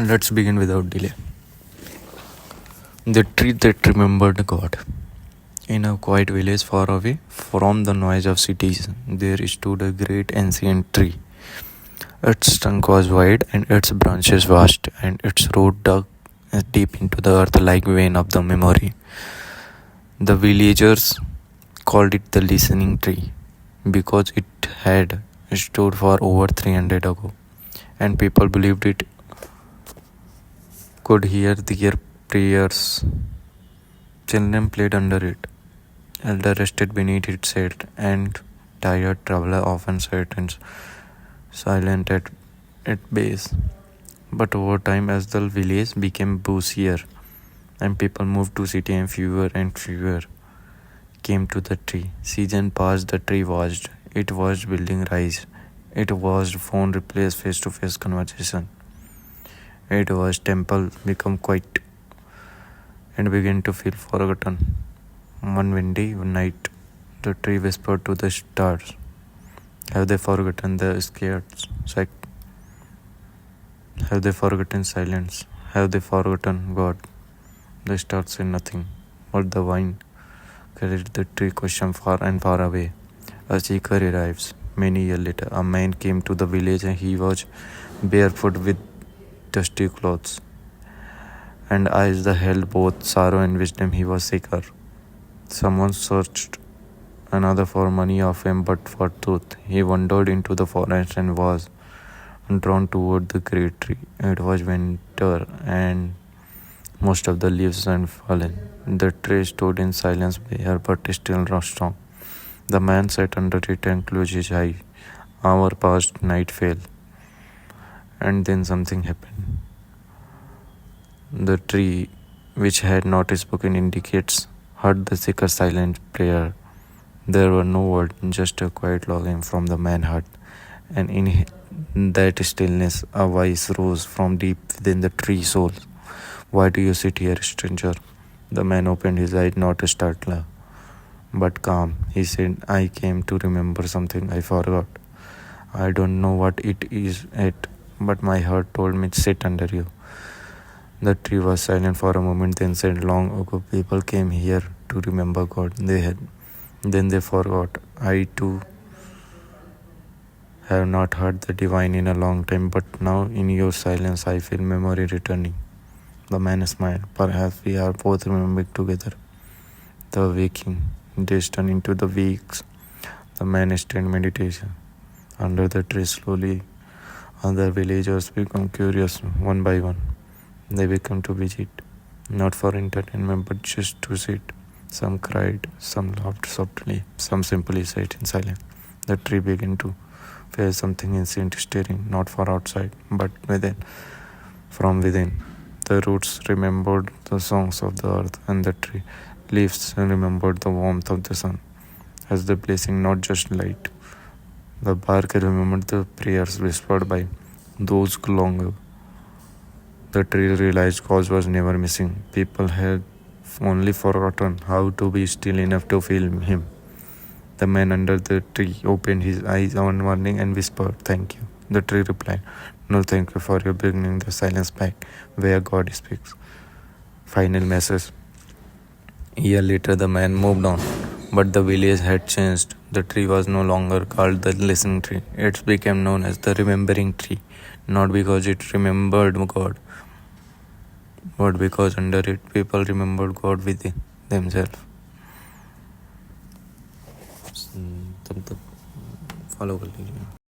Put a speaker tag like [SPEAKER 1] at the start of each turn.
[SPEAKER 1] Let's begin without delay. The tree that remembered God. In a quiet village far away from the noise of cities, there stood a great ancient tree. Its trunk was wide and its branches vast, and its root dug deep into the earth like vein of the memory. The villagers called it the listening tree because it had stood for over 300 ago, and people believed it could hear their prayers. Children played under it. Elders rested beneath its shade, and tired travelers often sat in silent at its base. But over time, as the village became busier and people moved to city and fewer came to the tree. Season passed, the tree watched. It watched building rise. It watched phone replace face-to-face conversation. It watched temple become quiet and began to feel forgotten. One windy night, the tree whispered to the stars, "Have they forgotten the scared sight? Have they forgotten silence? Have they forgotten God?" The stars said nothing, but the wind carried the tree question far and far away. A seeker arrives. Many years later, a man came to the village and he was barefoot with dusty clothes and eyes that held both sorrow and wisdom. He was seeker. Someone searched, another for money or fame, but for truth. He wandered into the forest and was drawn toward the great tree. It was winter and most of the leaves had fallen. The tree stood in silence, bare but still strong. The man sat under it and closed his eyes. Hour passed, night fell, and then something happened. The tree, which had not spoken in decades, heard the seeker's silent prayer. There were no words, just a quiet longing from the man's heart. And in that stillness, a voice rose from deep within the tree's soul. "Why do you sit here, stranger?" The man opened his eyes, not startled, but calm. He said, "I came to remember something I forgot. I don't know what it is yet, but my heart told me to sit under you." The tree was silent for a moment, then said, "Long ago, people came here to remember God. Then they forgot. I too have not heard the divine in a long time, but now in your silence, I feel memory returning." The man smiled. "Perhaps we are both remembering together." The waking days turned into the weeks. The man stayed in meditation under the tree. Slowly, other villagers become curious one by one. They became to visit, not for entertainment but just to sit. Some cried, some laughed softly, some simply sat in silence. The tree began to feel something ancient stirring, not for outside, but within. From within, the roots remembered the songs of the earth, and the tree leaves remembered the warmth of the sun as the blessing, not just light. The bark remembered the prayers whispered by those long ago. The tree realized God was never missing. People had only forgotten how to be still enough to feel Him. The man under the tree opened his eyes one morning and whispered, "Thank you." The tree replied, "No, thank you for your bringing the silence back where God speaks." Final message. A year later, the man moved on, but the village had changed. The tree was no longer called the listening tree. It became known as the remembering tree, not because it remembered God, but because under it people remembered God within themselves. तब तक follow कर लीजिए.